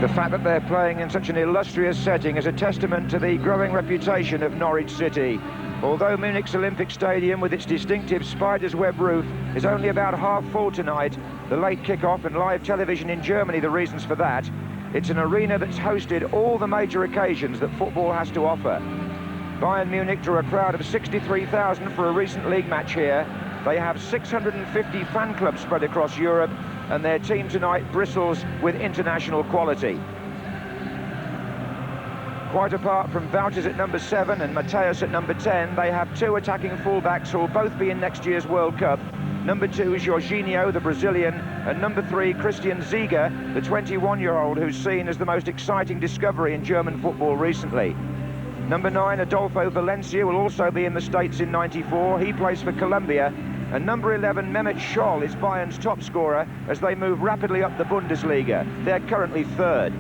The fact that they're playing in such an illustrious setting is a testament to the growing reputation of Norwich City. Although Munich's Olympic Stadium, with its distinctive spider's web roof, is only about half full tonight, the late kick-off and live television in Germany the reasons for that, it's an arena that's hosted all the major occasions that football has to offer. Bayern Munich drew a crowd of 63,000 for a recent league match here. They have 650 fan clubs spread across Europe, and their team tonight bristles with international quality. Quite apart from Wouters at number 7 and Matthäus at number 10, they have two attacking fullbacks who will both be in next year's World Cup. Number 2 is Jorginho, the Brazilian, and number 3, Christian Ziege, the 21-year-old who's seen as the most exciting discovery in German football recently. Number 9, Adolfo Valencia, will also be in the States in '94. He plays for Colombia. And number 11, Mehmet Scholl, is Bayern's top scorer as they move rapidly up the Bundesliga. They're currently 3rd.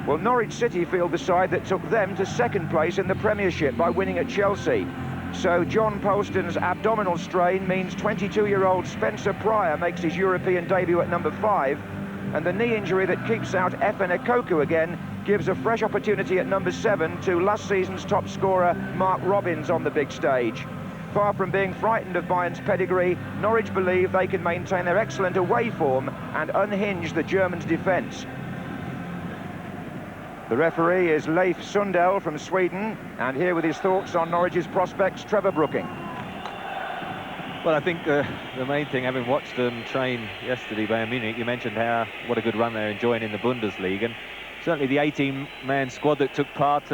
Well, Norwich City field the side that took them to 2nd place in the Premiership by winning at Chelsea. So John Polston's abdominal strain means 22-year-old Spencer Pryor makes his European debut at number 5. And the knee injury that keeps out Efen Ekoku again gives a fresh opportunity at number 7 to last season's top scorer Mark Robins on the big stage. Far from being frightened of Bayern's pedigree, Norwich believe they can maintain their excellent away form and unhinge the Germans' defence. The referee is Leif Sundell from Sweden, and here with his thoughts on Norwich's prospects, Trevor Brooking. Well, I think the main thing, having watched them train yesterday, Bayern Munich, you mentioned what a good run they're enjoying in the Bundesliga, and certainly the 18-man squad that took part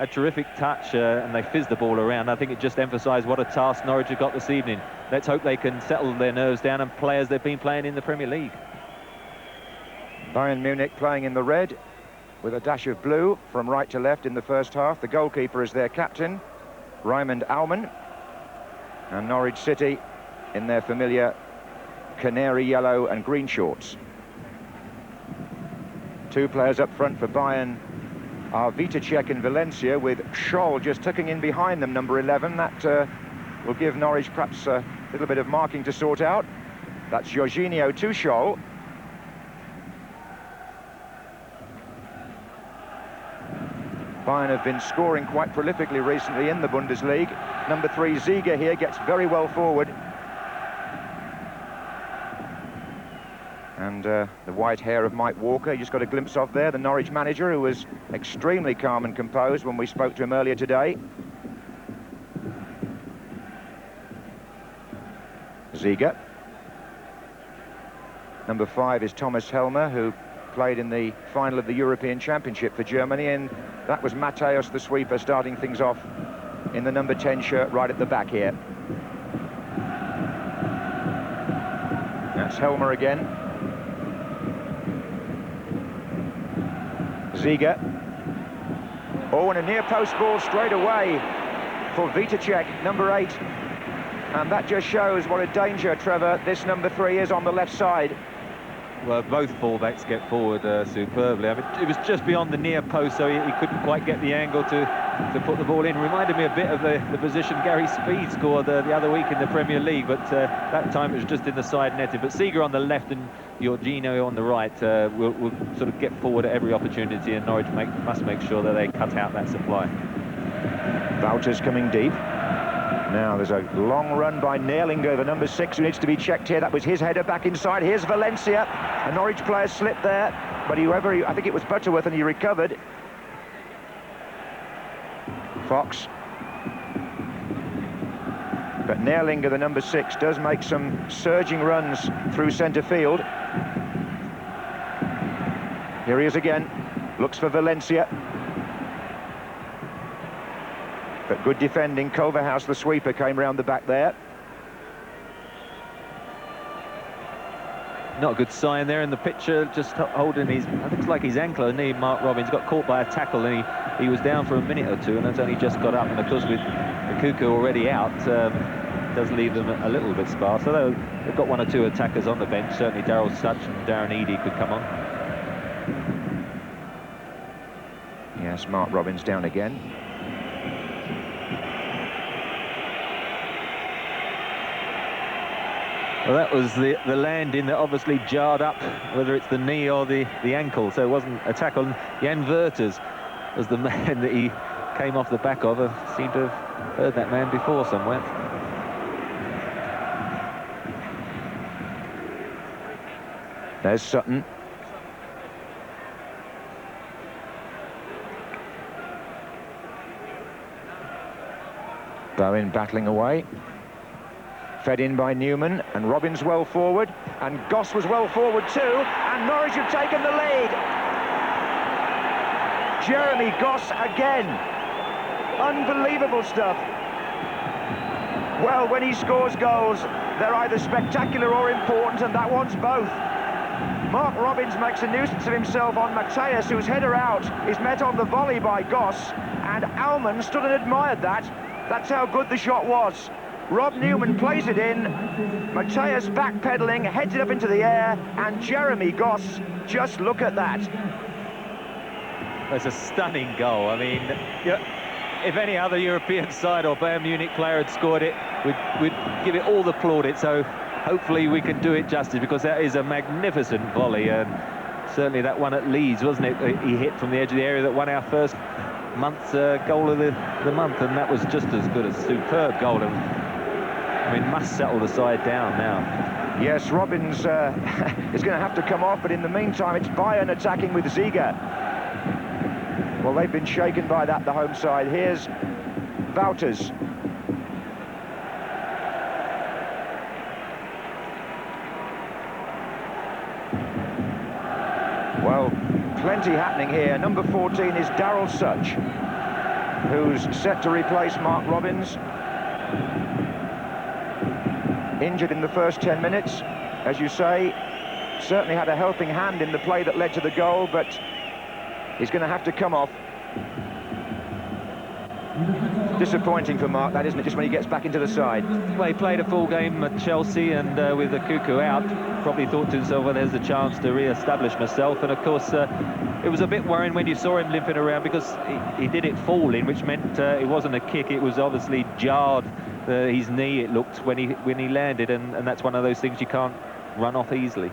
a terrific touch, and they fizzed the ball around. I think it just emphasised what a task Norwich have got this evening. Let's hope they can settle their nerves down and play as they've been playing in the Premier League. Bayern Munich playing in the red with a dash of blue from right to left in the first half. The goalkeeper is their captain, Raymond Aumann. And Norwich City in their familiar canary yellow and green shorts. Two players up front for Bayern are Vítězek and Valencia, with Scholl just tucking in behind them, number 11. That will give Norwich perhaps a little bit of marking to sort out. That's Jorginho to Scholl. Bayern have been scoring quite prolifically recently in the Bundesliga. Number 3, Ziege, here gets very well forward. And the white hair of Mike Walker, you just got a glimpse of there, the Norwich manager, who was extremely calm and composed when we spoke to him earlier today. Ziege. Number 5 is Thomas Helmer, who played in the final of the European Championship for Germany, and that was Matthäus, the sweeper, starting things off in the number 10 shirt right at the back here. That's Helmer again. Ziege. Oh, and a near post ball straight away for Vítězek, number 8. And that just shows what a danger, Trevor, this number 3 is on the left side. Well, both fullbacks get forward superbly. I mean, it was just beyond the near post, so he couldn't quite get the angle to put the ball in. Reminded me a bit of the position Gary Speed scored the other week in the Premier League, but that time it was just in the side netting. But Ziege on the left and Jorginho on the right will sort of get forward at every opportunity, and Norwich must make sure that they cut out that supply. Wouters coming deep. Now there's a long run by Nerlinger, the number 6, who needs to be checked here. That was his header back inside. Here's Valencia. A Norwich player slipped there, but I think it was Butterworth, and he recovered. Fox. But Nerlinger, the number 6, does make some surging runs through centre field. Here he is again. Looks for Valencia. But good defending. Culverhouse, the sweeper, came round the back there. Not a good sign there in the picture, just holding his, it looks like his ankle and knee. Mark Robins got caught by a tackle, and he was down for a minute or two, and that's only just got up. And of course, with Okuku already out, does leave them a little bit sparse. Although they've got one or two attackers on the bench, certainly Daryl Such and Darren Eadie could come on. Yes, Mark Robins down again. Well, that was the landing that obviously jarred up, whether it's the knee or the ankle. So it wasn't a tackle. Jan Werters was the man that he came off the back of. I seem to have heard that man before somewhere. There's Sutton. Bowen battling away. Fed in by Newman, and Robbins well forward, and Goss was well forward too, and Norwich have taken the lead. Jeremy Goss again. Unbelievable stuff. Well, when he scores goals, they're either spectacular or important, and that one's both. Mark Robbins makes a nuisance of himself on Mateus, whose header out is met on the volley by Goss, and Alman stood and admired that. That's how good the shot was. Rob Newman plays it in, Mateus backpedaling, heads it up into the air, and Jeremy Goss, just look at that. That's a stunning goal. I mean, if any other European side or Bayern Munich player had scored it, we'd give it all the plaudits. So hopefully we can do it justice, because that is a magnificent volley. And certainly that one at Leeds, wasn't it? He hit from the edge of the area that won our first month's goal of the month, and that was just as good. A superb goal. And I mean, must settle the side down now. Yes, Robbins is going to have to come off, but in the meantime it's Bayern attacking with Ziege. Well, they've been shaken by that, the home side. Here's Wouters. Well, plenty happening here. Number 14 is Daryl Such, who's set to replace Mark Robbins. Injured in the first 10 minutes, as you say. Certainly had a helping hand in the play that led to the goal, but he's going to have to come off. Disappointing for Mark, that, isn't it, just when he gets back into the side. Well, he played a full game at Chelsea, and with the cuckoo out, probably thought to himself, well, there's a chance to re-establish myself. And of course, it was a bit worrying when you saw him limping around, because he did it falling, which meant it wasn't a kick. It was obviously jarred his knee, it looked, when he landed, and that's one of those things you can't run off easily.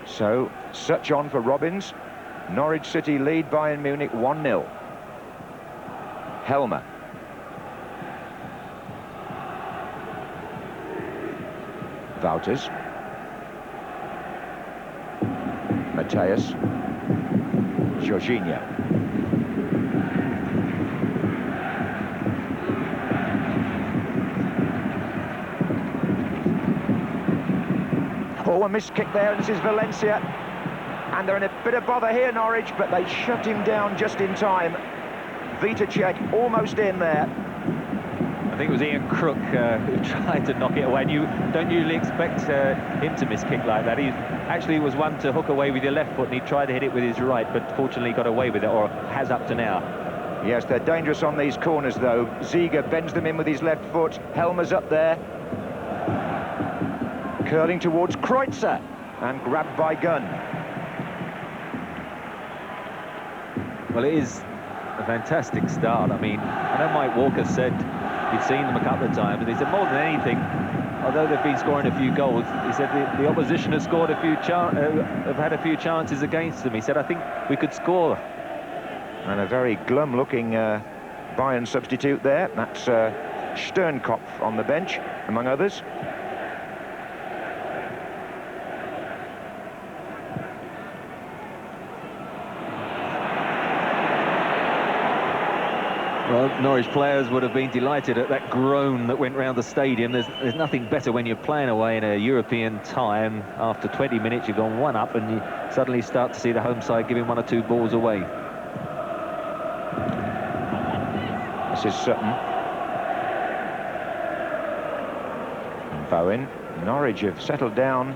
So, Such on for Robbins. Norwich City lead Bayern Munich 1-0. Helmer. Wouters. Mateus. Jorginho. Oh, a missed kick there, and this is Valencia. And they're in a bit of bother here, Norwich, but they shut him down just in time. Vitacek almost in there. I think it was Ian Crook who tried to knock it away. And you don't usually expect him to miss kick like that. He actually was one to hook away with your left foot, and he tried to hit it with his right, but fortunately got away with it, or has up to now. Yes, they're dangerous on these corners, though. Ziege bends them in with his left foot. Helmer's up there. Curling towards Kreutzer, and grabbed by Gunn. Well, it is a fantastic start. I mean, I know Mike Walker said he'd seen them a couple of times, and he said more than anything, although they've been scoring a few goals, he said the opposition has scored have had a few chances against them. He said, I think we could score. And a very glum-looking Bayern substitute there. That's Sternkopf on the bench, among others. Well, Norwich players would have been delighted at that groan that went round the stadium. There's nothing better when you're playing away in a European time. After 20 minutes, you've gone one up, and you suddenly start to see the home side giving 1 or 2 balls away. This is Sutton. And Bowen. Norwich have settled down.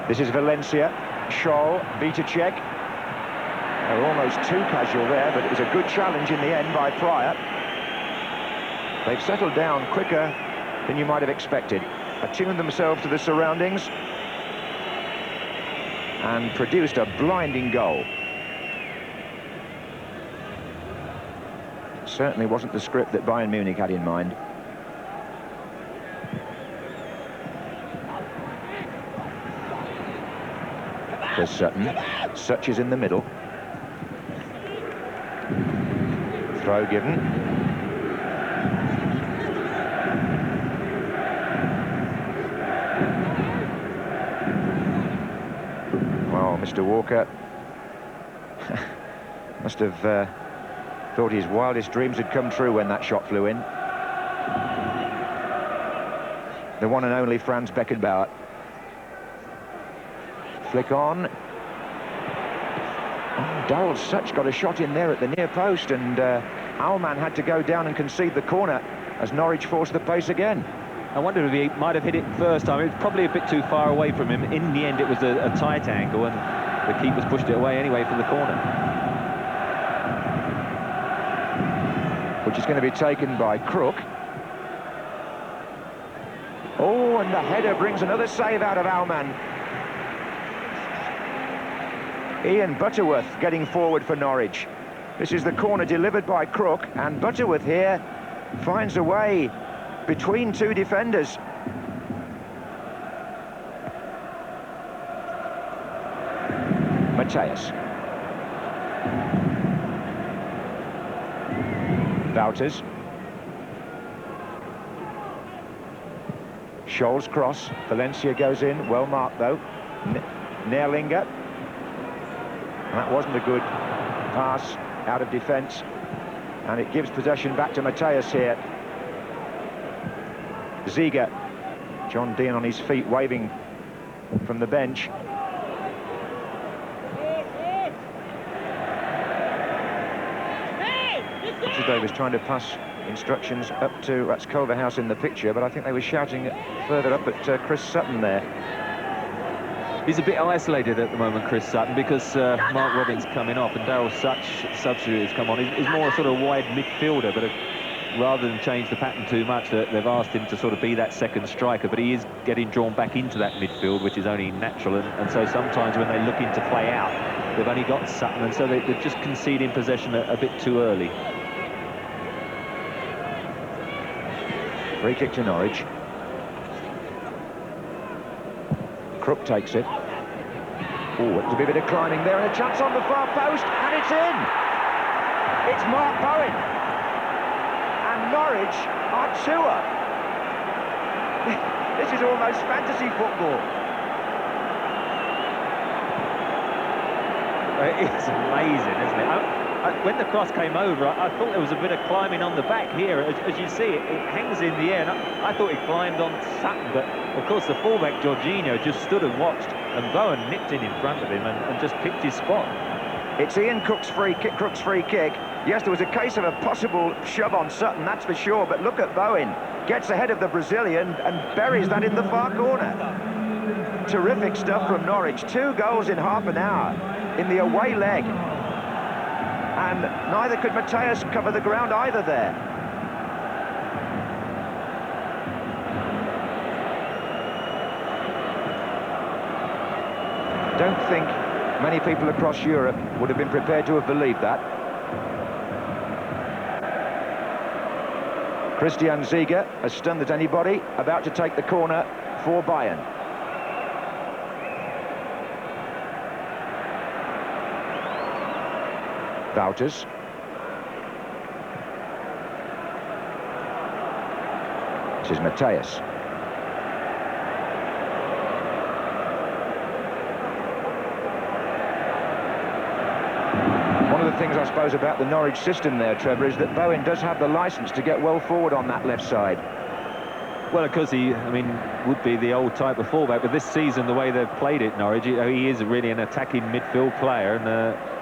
This is Valencia. Scholl, Vitacek. They were almost too casual there, but it was a good challenge in the end by Pryor. They've settled down quicker than you might have expected, attuned themselves to the surroundings, and produced a blinding goal. Certainly wasn't the script that Bayern Munich had in mind. Chris Sutton. Such is in the middle. Throw given. Well, Mr. Walker must have thought his wildest dreams had come true when that shot flew in. The one and only Franz Beckenbauer. Flick on. Oh, Daryl Such got a shot in there at the near post, and Owlman had to go down and concede the corner as Norwich forced the pace again. I wondered if he might have hit it first time. It was probably a bit too far away from him. In the end, it was a tight angle, and the keeper's pushed it away anyway from the corner. Which is going to be taken by Crook. Oh, and the header brings another save out of Owlman. Ian Butterworth getting forward for Norwich. This is the corner delivered by Crook, and Butterworth here finds a way between two defenders. Mateus. Wouters. Scholl's cross. Valencia goes in. Well marked though. Neerlinger. That wasn't a good pass out of defence. And it gives possession back to Mateus here. Ziege. John Dean on his feet waving from the bench. They was trying to pass instructions up to, that's Culverhouse in the picture, but I think they were shouting further up at Chris Sutton there. He's a bit isolated at the moment, Chris Sutton, because Mark Robins coming off and Daryl Such substitute has come on. He's more a sort of wide midfielder, but rather than change the pattern too much, they've asked him to sort of be that second striker, but he is getting drawn back into that midfield, which is only natural, and so sometimes when they're looking to play out, they've only got Sutton, and so they're just conceding possession a bit too early. Free kick to Norwich. Crook takes it. Oh, it's a bit of climbing there, and a chance on the far post, and it's in! It's Mark Bowen. And Norwich are two-up. This is almost fantasy football. It's amazing, isn't it? When the cross came over, I thought there was a bit of climbing on the back here. As you see, it hangs in the air. And I thought he climbed on Sutton, but of course the fullback, Jorginho, just stood and watched, and Bowen nipped in front of him and just picked his spot. It's Ian Crook's free kick. Yes, there was a case of a possible shove on Sutton, that's for sure, but look at Bowen. Gets ahead of the Brazilian and buries that in the far corner. Terrific stuff from Norwich. 2 goals in half an hour in the away leg. And neither could Mateus cover the ground either there. Don't think many people across Europe would have been prepared to have believed that. Christian Ziege, as stunned as anybody, about to take the corner for Bayern. Wouters. This is Mateus. One of the things I suppose about the Norwich system there, Trevor, is that Bowen does have the licence to get well forward on that left side. Well, of course, he would be the old type of fullback, but this season, the way they've played it, Norwich, he is really an attacking midfield player, and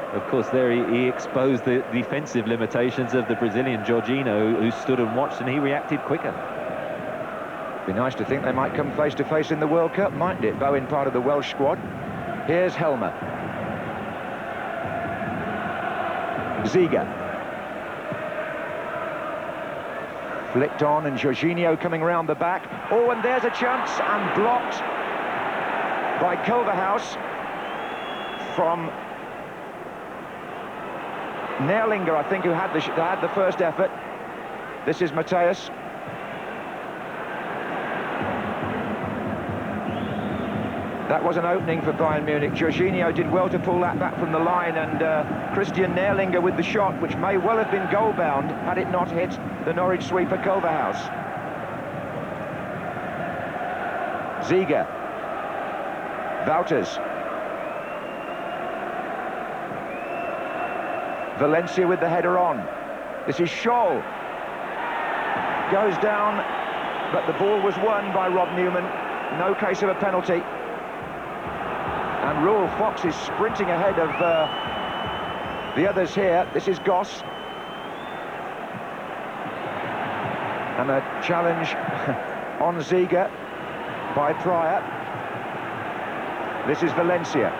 of course, there he exposed the defensive limitations of the Brazilian Jorginho, who stood and watched, and he reacted quicker. Be nice to think they might come face to face in the World Cup, mightn't it? Bowen part of the Welsh squad. Here's Helmer. Ziege. Flicked on, and Jorginho coming round the back. Oh, and there's a chance, and blocked by Culverhouse from Neerlinger, I think, who had the first effort. This is Mateus. That was an opening for Bayern Munich. Jorginho did well to pull that back from the line, and Christian Nährlinger with the shot, which may well have been goal-bound had it not hit the Norwich sweeper Culverhouse. Ziege. Wouters. Valencia with the header on. This is Scholl. Goes down, but the ball was won by Rob Newman. No case of a penalty. And Roel Fox is sprinting ahead of the others here. This is Goss. And a challenge on Ziege by Pryor. This is Valencia.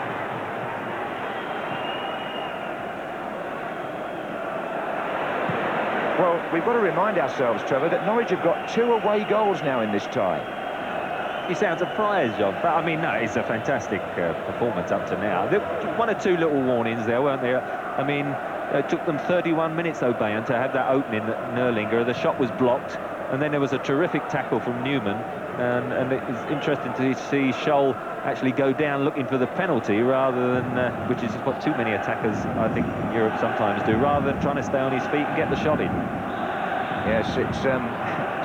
Well, we've got to remind ourselves, Trevor, that Norwich have got 2 away goals now in this tie. You sound surprised, John, but I mean, no, it's a fantastic performance up to now. There were 1 or 2 little warnings there, weren't there? I mean, it took them 31 minutes, though, Bayern, to have that opening at Nährlinger. The shot was blocked, and then there was a terrific tackle from Newman, and it was interesting to see Scholl actually go down looking for the penalty rather than, which is what too many attackers, I think, in Europe sometimes do, rather than trying to stay on his feet and get the shot in. Yes, it's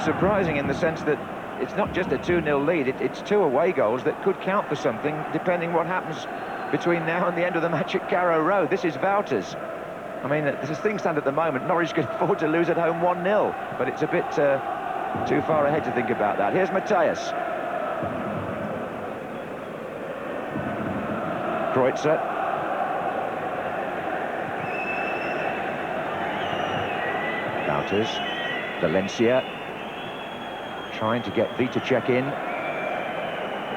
surprising in the sense that it's not just a 2-0 lead, it's 2 away goals that could count for something, depending what happens between now and the end of the match at Carrow Road. This is Wouters. I mean, as things stand at the moment, Norwich can afford to lose at home 1-0, but it's a bit too far ahead to think about that. Here's Matthias. Kreutzer. Wouters. Valencia. Trying to get Vitacek in,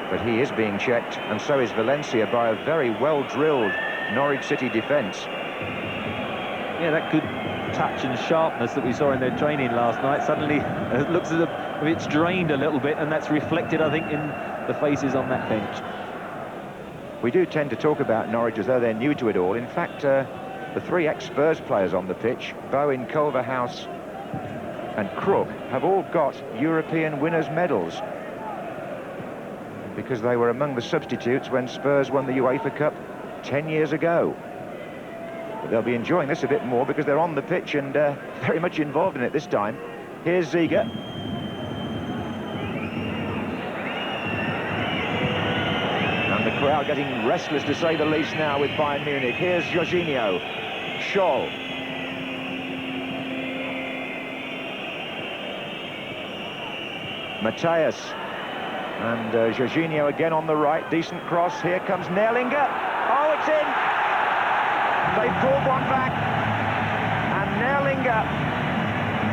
but he is being checked, and so is Valencia by a very well-drilled Norwich City defence. Yeah, that good touch and sharpness that we saw in their training last night, suddenly it looks as if it's drained a little bit, and that's reflected, I think, in the faces on that bench. We do tend to talk about Norwich as though they're new to it all. In fact, the 3 ex-Spurs players on the pitch, Bowen, Culverhouse and Crook, have all got European winners' medals because they were among the substitutes when Spurs won the UEFA Cup 10 years ago. But they'll be enjoying this a bit more because they're on the pitch and very much involved in it this time. Here's Ziege. And the crowd getting restless, to say the least, now with Bayern Munich. Here's Jorginho. Scholl. Matthias. And Jorginho again on the right. Decent cross. Here comes Nährlinger. Oh, it's in! They pulled one back. And Nährlinger,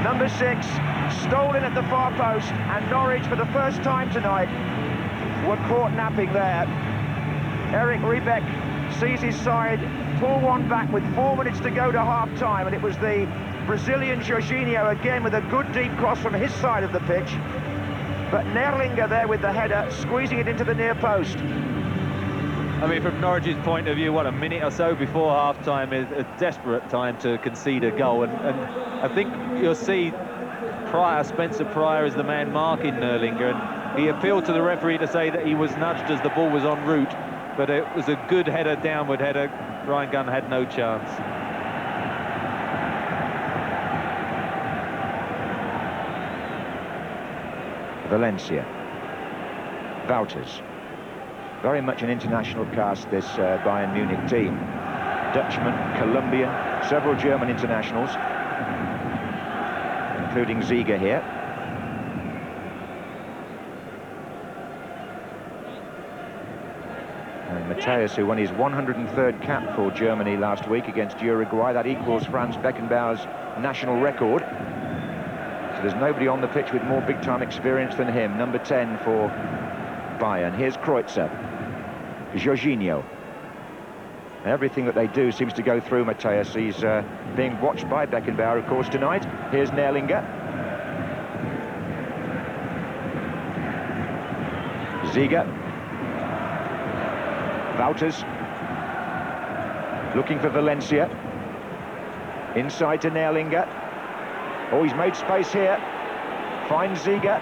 number 6, stole in at the far post. And Norwich, for the first time tonight, were caught napping there. Eric Riebeck sees his side pull one back with 4 minutes to go to half-time, and it was the Brazilian Jorginho again with a good deep cross from his side of the pitch. But Nährlinger there with the header, squeezing it into the near post. I mean, from Norwich's point of view, what, a minute or so before half-time is a desperate time to concede a goal, and I think you'll see Spencer Pryor is the man marking Nährlinger, and he appealed to the referee to say that he was nudged as the ball was en route, but it was a good header, downward header. Ryan Gunn had no chance. Valencia. Wouters. Very much an international cast, this Bayern Munich team. Dutchman, Colombian, several German internationals, including Ziege here. And Matthias, who won his 103rd cap for Germany last week against Uruguay. That equals Franz Beckenbauer's national record. So there's nobody on the pitch with more big-time experience than him. Number 10 for Bayern. Here's Kreutzer. Jorginho. Everything that they do seems to go through Matthias. He's being watched by Beckenbauer, of course, tonight. Here's Nährlinger. Ziege. Wouters. Looking for Valencia. Inside to Nährlinger. Oh, he's made space here. Finds Ziege.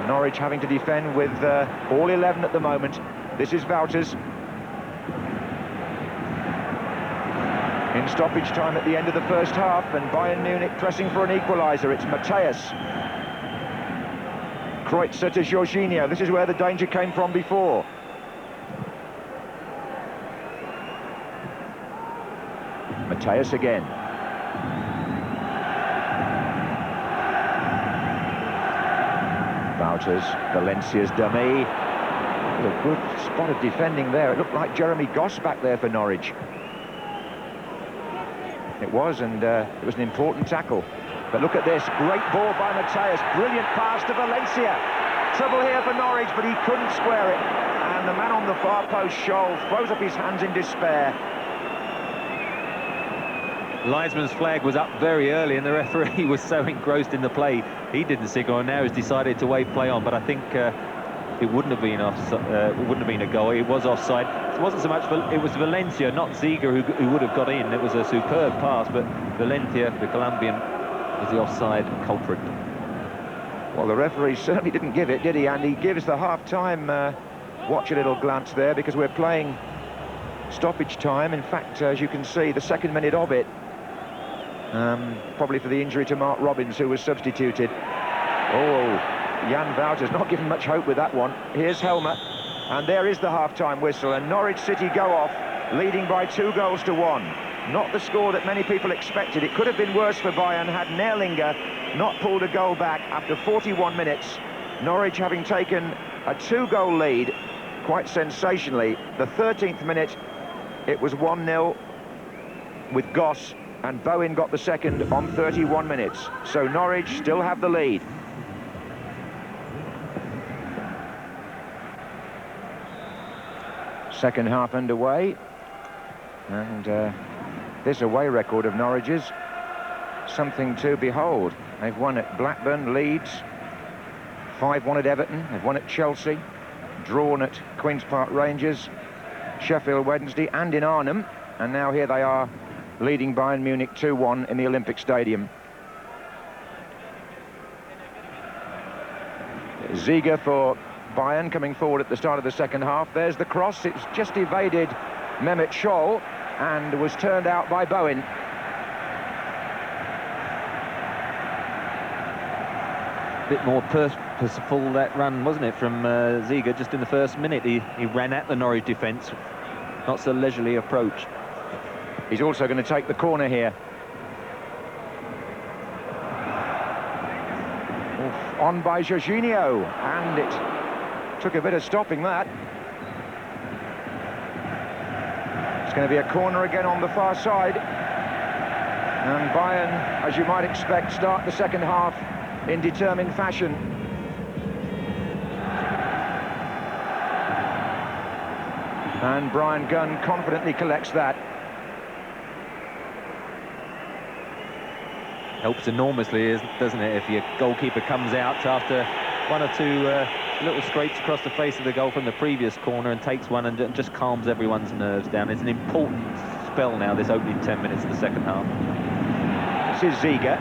Norwich having to defend with all 11 at the moment. This is Wouters. In stoppage time at the end of the first half, and Bayern Munich pressing for an equaliser. It's Matthias. Kreutzer to Jorginho. This is where the danger came from before. Matthias again. Wouters, Valencia's dummy. A good spot of defending there. It looked like Jeremy Goss back there for Norwich. It was, and it was an important tackle. But look at this, great ball by Matthias, brilliant pass to Valencia. Trouble here for Norwich, but he couldn't square it. And the man on the far post, Scholl, throws up his hands in despair. Linesman's flag was up very early, and the referee was so engrossed in the play, he didn't signal, and now he's decided to wave play on. But I think it wouldn't have been it wouldn't have been a goal. It was offside. It wasn't so much, it was Valencia, not Ziege, who would have got in. It was a superb pass, but Valencia, the Colombian, was the offside culprit. Well, the referee certainly didn't give it, did he? And he gives the half-time watch a little glance there, because we're playing stoppage time. In fact, as you can see, the second minute of it, probably for the injury to Mark Robbins, who was substituted. Oh, Jan Wouters not given much hope with that one. Here's Helmer, and there is the half-time whistle, and Norwich City go off, leading by 2-1. Not the score that many people expected. It could have been worse for Bayern had Nerlinger not pulled a goal back after 41 minutes. Norwich having taken a 2-goal lead, quite sensationally. The 13th minute, it was 1-0 with Goss, and Bowen got the second on 31 minutes. So Norwich still have the lead. Second half underway, and this away record of Norwich's, something to behold. They've won at Blackburn, Leeds, 5-1 at Everton, they've won at Chelsea, drawn at Queen's Park Rangers, Sheffield Wednesday, and in Arnhem, and now here they are leading Bayern Munich 2-1 in the Olympic Stadium. Ziege for Bayern coming forward at the start of the second half. There's the cross. It's just evaded Mehmet Scholl and was turned out by Bowen. Bit more purposeful that run, wasn't it, from Ziege just in the first minute. He ran at the Norwich defence, not so leisurely approach. He's also going to take the corner here. On by Jorginho, and it took a bit of stopping that. It's going to be a corner again on the far side. And Bayern, as you might expect, start the second half in determined fashion. And Brian Gunn confidently collects that. Helps enormously, doesn't it, if your goalkeeper comes out after one or two little scrapes across the face of the goal from the previous corner and takes one and just calms everyone's nerves down. It's an important spell now, this opening 10 minutes of the second half. This is Ziege,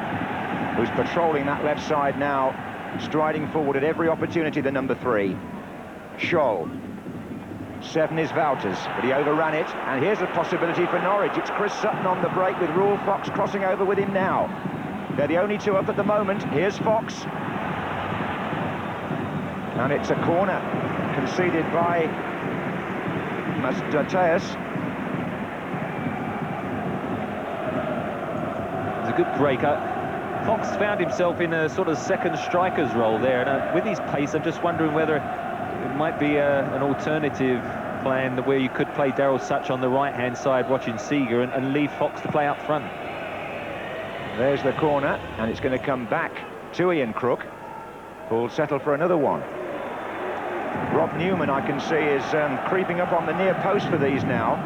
who's patrolling that left side now, striding forward at every opportunity, the number 3. Scholl. 7 is Wouters, but he overran it, and here's a possibility for Norwich. It's Chris Sutton on the break with Rule Fox crossing over with him now. They're the only two up at the moment. Here's Fox. And it's a corner conceded by Matthias. It's a good break. Fox found himself in a sort of second striker's role there, and with his pace, I'm just wondering whether it might be an alternative plan where you could play Daryl Such on the right-hand side watching Ziege and leave Fox to play up front. There's the corner, and it's going to come back to Ian Crook, who'll settle for another one. Rob Newman, I can see, is creeping up on the near post for these now.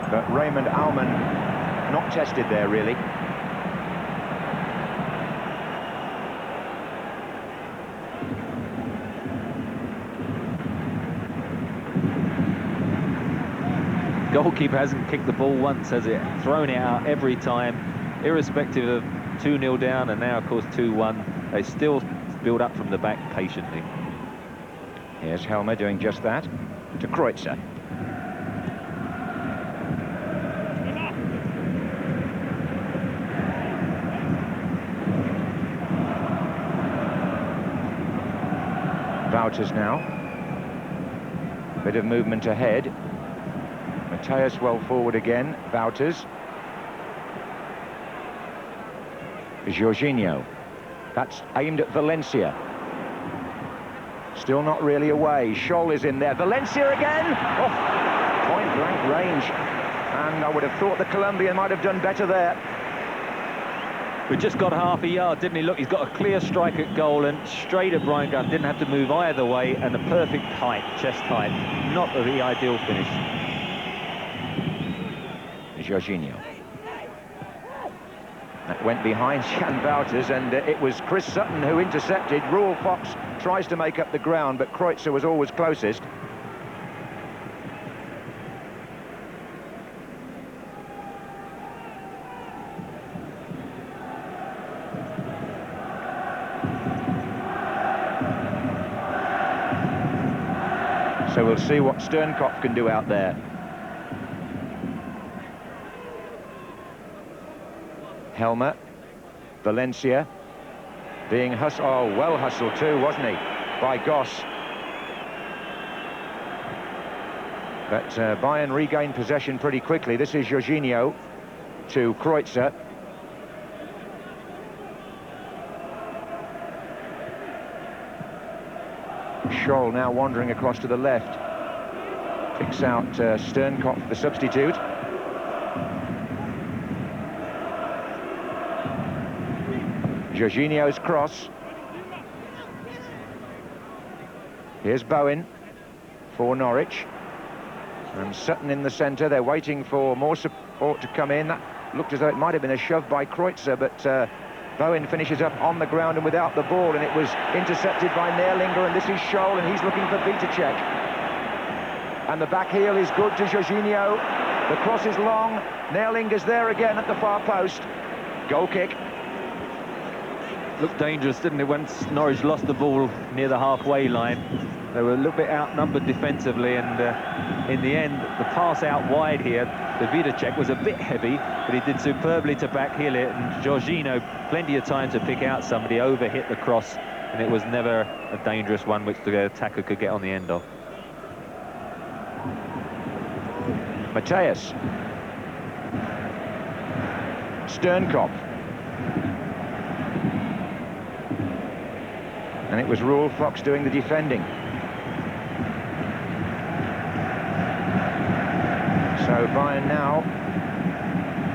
But Raymond Alman not tested there, really. Goalkeeper hasn't kicked the ball once, has it? Thrown it out every time, irrespective of 2-0 down, and now, of course, 2-1. They still build up from the back patiently. Here's Helmer doing just that to Kreutzer. Wouters now. Bit of movement ahead. Matthäus well forward again. Wouters. Jorginho. That's aimed at Valencia. Still not really away. Scholl is in there. Valencia again! Oh, point-blank range. And I would have thought the Colombian might have done better there. We just got half a yard, didn't he? Look, he's got a clear strike at goal and straight at Brian Gunn. Didn't have to move either way, and a perfect height, chest height. Not the ideal finish. Jorginho. That went behind Jan Wouters, and it was Chris Sutton who intercepted. Roel Fox tries to make up the ground, but Kreutzer was always closest. So we'll see what Sternkopf can do out there. Helmer, Valencia, being well hustled too, wasn't he, by Goss. But Bayern regained possession pretty quickly. This is Jorginho to Kreutzer. Scholl now wandering across to the left. Picks out Sternkopf, the substitute. Jorginho's cross. Here's Bowen for Norwich. And Sutton in the centre. They're waiting for more support to come in. That looked as though it might have been a shove by Kreutzer, but Bowen finishes up on the ground and without the ball, and it was intercepted by Neerlinger, and this is Scholl, and he's looking for Vitacek. And the back heel is good to Jorginho. The cross is long. Neerlinger's there again at the far post. Goal kick. Looked dangerous, didn't it, when Norwich lost the ball near the halfway line. They were a little bit outnumbered defensively, and in the end, the pass out wide here, the Vitacek was a bit heavy, but he did superbly to backheel it, and Jorginho, plenty of time to pick out somebody, overhit the cross, and it was never a dangerous one which the attacker could get on the end of. Matthäus. Sternkopf. And it was Roel Fox doing the defending. So Bayern now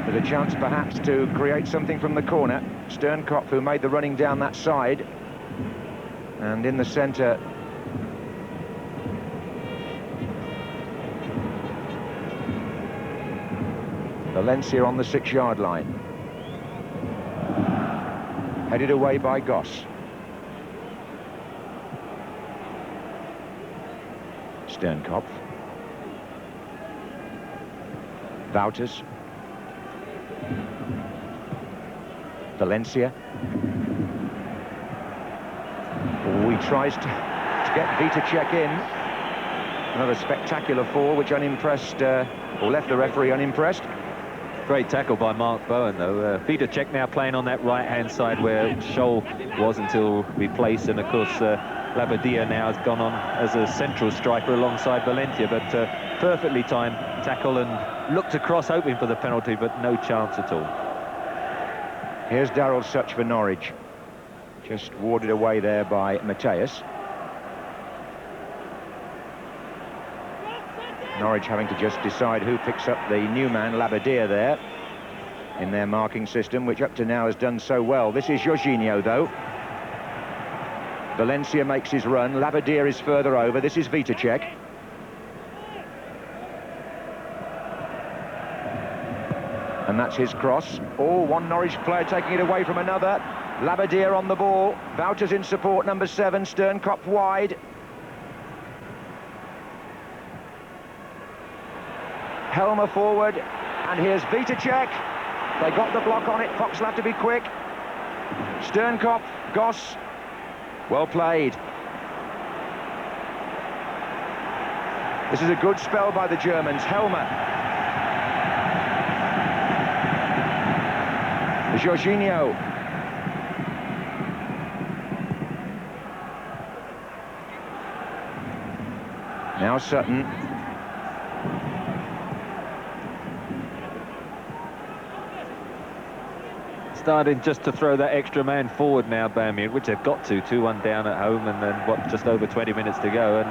with a chance perhaps to create something from the corner. Sternkopf, who made the running down that side. And in the centre, Valencia on the 6-yard line. Headed away by Goss. Sternkopf. Wouters. Valencia. Oh, he tries to get Vitacek in. Another spectacular fall, which unimpressed, or left the referee unimpressed. Great tackle by Mark Bowen, though. Vitacek now playing on that right-hand side where Scholl was until replaced, and of course Labadia now has gone on as a central striker alongside Valencia, but perfectly timed tackle and looked across hoping for the penalty, but no chance at all. Here's Daryl Such for Norwich, just warded away there by Matthäus. Norwich having to just decide who picks up the new man, Labadia, there in their marking system, which up to now has done so well. This is Jorginho, though. Valencia makes his run. Labadia is further over. This is Vitacek. And that's his cross. Oh, one Norwich player taking it away from another. Labadia on the ball. Wouters in support, number 7. Sternkopf wide. Helmer forward. And here's Vitacek. They got the block on it. Fox will have to be quick. Sternkopf, Goss. Well played. This is a good spell by the Germans. Helmer. Jorginho. Now Sutton. Starting just to throw that extra man forward now, Bayern, which they've got to. 2-1 down at home, and then, what, just over 20 minutes to go. And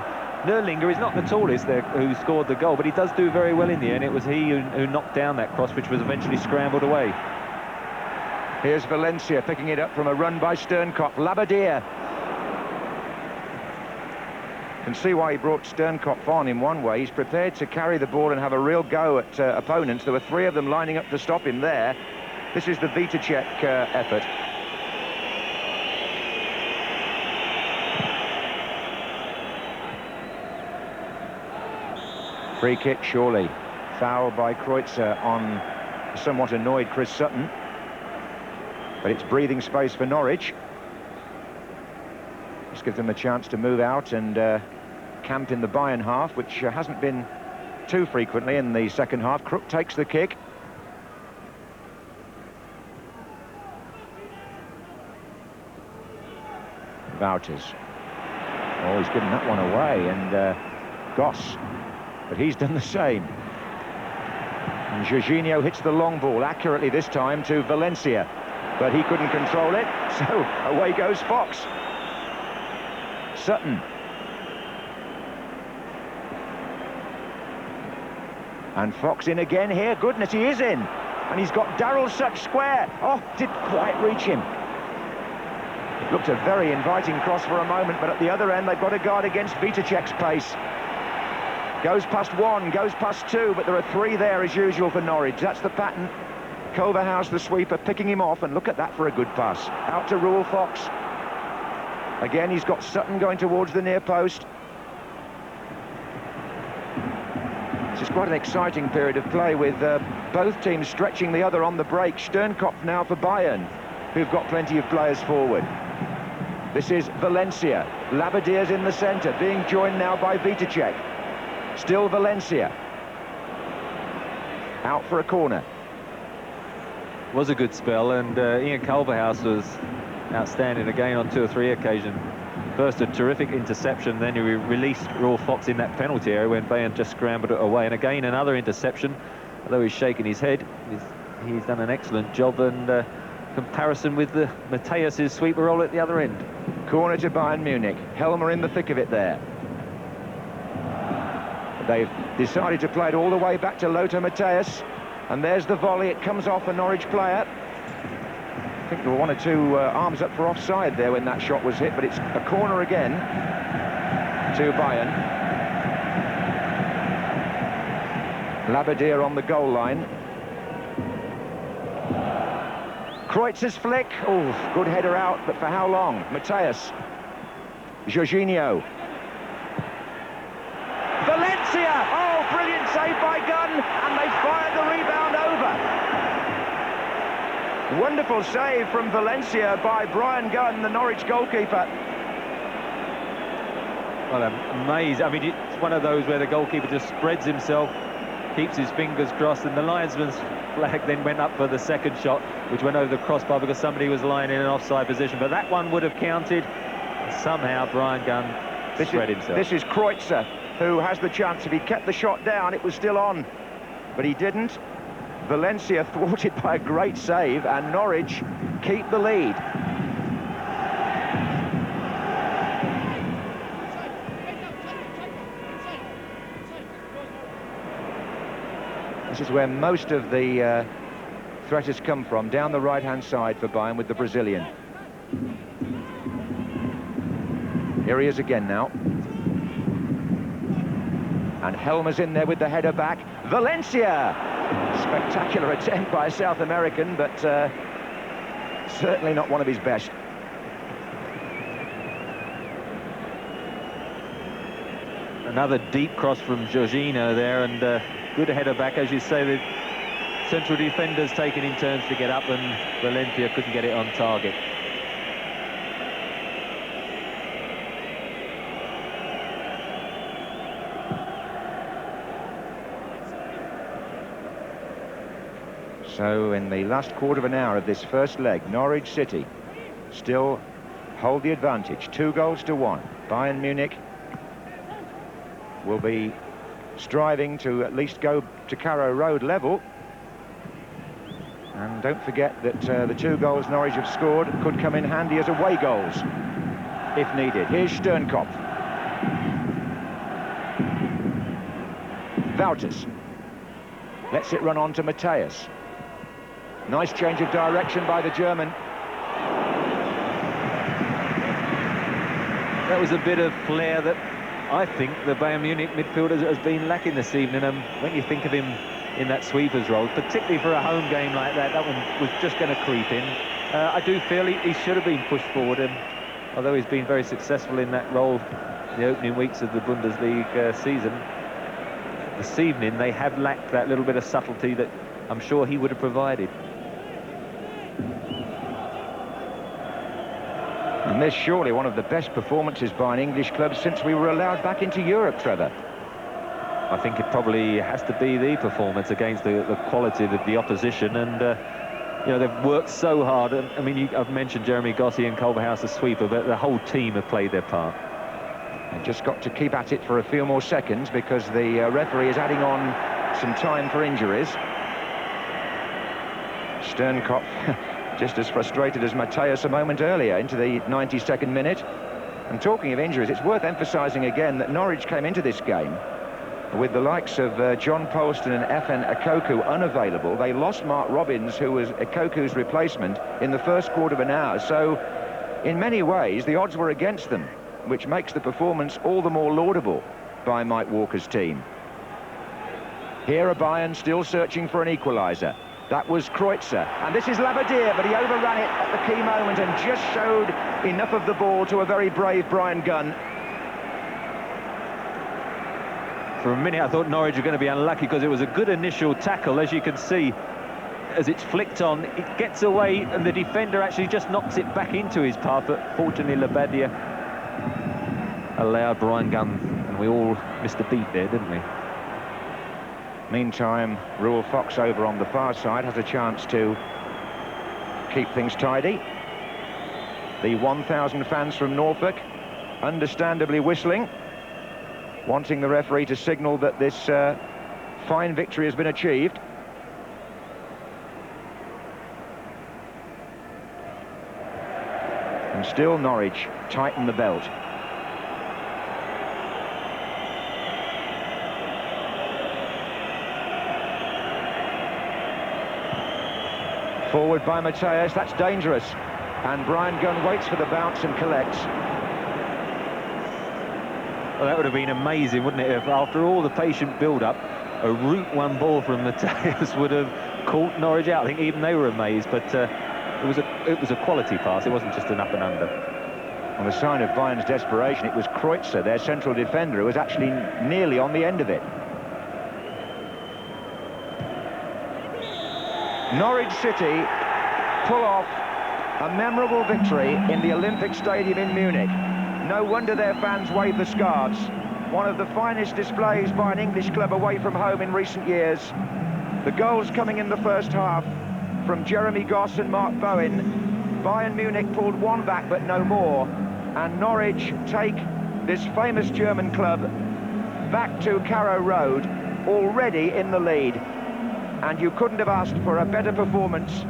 Nerlinger is not the tallest there who scored the goal, but he does do very well in the end. It was he who knocked down that cross, which was eventually scrambled away. Here's Valencia picking it up from a run by Sternkopf. Labbadia. Can see why he brought Sternkopf on in one way. He's prepared to carry the ball and have a real go at opponents. There were three of them lining up to stop him there. This is the Vitacek effort. Free kick, surely. Foul by Kreutzer on a somewhat annoyed Chris Sutton. But it's breathing space for Norwich. Just gives them a chance to move out and camp in the Bayern half, which hasn't been too frequently in the second half. Crook takes the kick. Wouters. Oh, he's given that one away, and Goss. But he's done the same. And Jorginho hits the long ball accurately this time to Valencia. But he couldn't control it, so away goes Fox. Sutton. And Fox in again here. Goodness, he is in. And he's got Darryl Such square. Oh, didn't quite reach him. Looked a very inviting cross for a moment, but at the other end, they've got to guard against Vitacek's pace. Goes past one, goes past two, but there are three there as usual for Norwich. That's the pattern. Culverhouse, the sweeper, picking him off, and look at that for a good pass. Out to Rule Fox. Again, he's got Sutton going towards the near post. This is quite an exciting period of play with both teams stretching the other on the break. Sternkopf now for Bayern, who've got plenty of players forward. This is Valencia. Labbadia's in the centre, being joined now by Vitacek. Still Valencia. Out for a corner. Was a good spell, and Ian Culverhouse was outstanding again on 2 or 3 occasions. First a terrific interception, then he released Raw Fox in that penalty area when Bayern just scrambled it away, and again another interception. Although he's shaking his head, he's done an excellent job, and comparison with the Mateus' sweeper roll at the other end. Corner to Bayern Munich. Helmer in the thick of it there. They've decided to play it all the way back to Lothar Matthäus. And there's the volley. It comes off a Norwich player. I think there were 1 or 2 arms up for offside there when that shot was hit, but it's a corner again to Bayern. Labbadia on the goal line. Kreutzer's flick. Oh, good header out, but for how long? Matthäus. Jorginho. Valencia! Oh, brilliant save by Gunn, and they fired the rebound over. Wonderful save from Valencia by Brian Gunn, the Norwich goalkeeper. Well, amazing. I mean, it's one of those where the goalkeeper just spreads himself, keeps his fingers crossed, and the linesman's flag then went up for the second shot, which went over the crossbar because somebody was lying in an offside position. But that one would have counted. Somehow Brian Gunn spread himself. This is Kreutzer, who has the chance. If he kept the shot down, it was still on. But he didn't. Valencia thwarted by a great save, and Norwich keep the lead. This is where most of the threat has come from, down the right-hand side for Bayern with the Brazilian. Here he is again now. And Helmer's in there with the header back. Valencia! Spectacular attempt by a South American, but certainly not one of his best. Another deep cross from Jorginho there, and good header back, as you say. The central defenders taking in turns to get up, and Valencia couldn't get it on target. So in the last quarter of an hour of this first leg, Norwich City still hold the advantage, 2-1. Bayern Munich will be striving to at least go to Carrow Road level. And don't forget that the 2 goals Norwich have scored could come in handy as away goals if needed. Here's Sternkopf. Wouters lets it run on to Matthäus. Nice change of direction by the German. That was a bit of flair that I think the Bayern Munich midfielder has been lacking this evening. And when you think of him in that sweeper's role, particularly for a home game like that, that one was just going to creep in. I do feel he should have been pushed forward, and although he's been very successful in that role in the opening weeks of the Bundesliga season, this evening they have lacked that little bit of subtlety that I'm sure he would have provided. And this surely one of the best performances by an English club since we were allowed back into Europe, Trevor. I think it probably has to be the performance against the quality of the opposition, and you know, they've worked so hard. I mean, I've mentioned Jeremy Gotti and Culverhouse as sweeper, but the whole team have played their part. And just got to keep at it for a few more seconds because the referee is adding on some time for injuries. Sternkopf just as frustrated as Matthäus a moment earlier into the 92nd minute. And talking of injuries, it's worth emphasising again that Norwich came into this game with the likes of John Polston and FN Okoku unavailable. They lost Mark Robbins, who was Okoku's replacement, in the first quarter of an hour. So in many ways the odds were against them, which makes the performance all the more laudable by Mike Walker's team. Here are Bayern still searching for an equaliser. That was Kreutzer, and this is Labbadia, but he overran it at the key moment and just showed enough of the ball to a very brave Brian Gunn. For a minute I thought Norwich were going to be unlucky because it was a good initial tackle. As you can see, as it's flicked on, it gets away and the defender actually just knocks it back into his path, but fortunately Labbadia allowed Brian Gunn, and we all missed a beat there, didn't we? Meantime, Ruel Fox over on the far side has a chance to keep things tidy. The 1,000 fans from Norfolk understandably whistling, wanting the referee to signal that this fine victory has been achieved. And still Norwich tighten the belt. Forward by Matthäus, that's dangerous. And Brian Gunn waits for the bounce and collects. Well, that would have been amazing, wouldn't it, if after all the patient build-up, a route one ball from Matthäus would have caught Norwich out. I think even they were amazed, but it was a quality pass. It wasn't just an up and under. On the sign of Bayern's desperation, it was Kreutzer, their central defender, who was actually nearly on the end of it. Norwich City pull off a memorable victory in the Olympic Stadium in Munich. No wonder their fans wave the scarves. One of the finest displays by an English club away from home in recent years. The goals coming in the first half from Jeremy Goss and Mark Bowen. Bayern Munich pulled one back but no more. And Norwich take this famous German club back to Carrow Road, already in the lead. And you couldn't have asked for a better performance,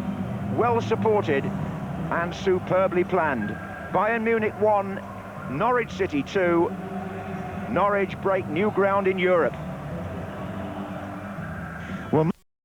well supported and superbly planned. Bayern Munich 1, Norwich City 2. Norwich break new ground in Europe.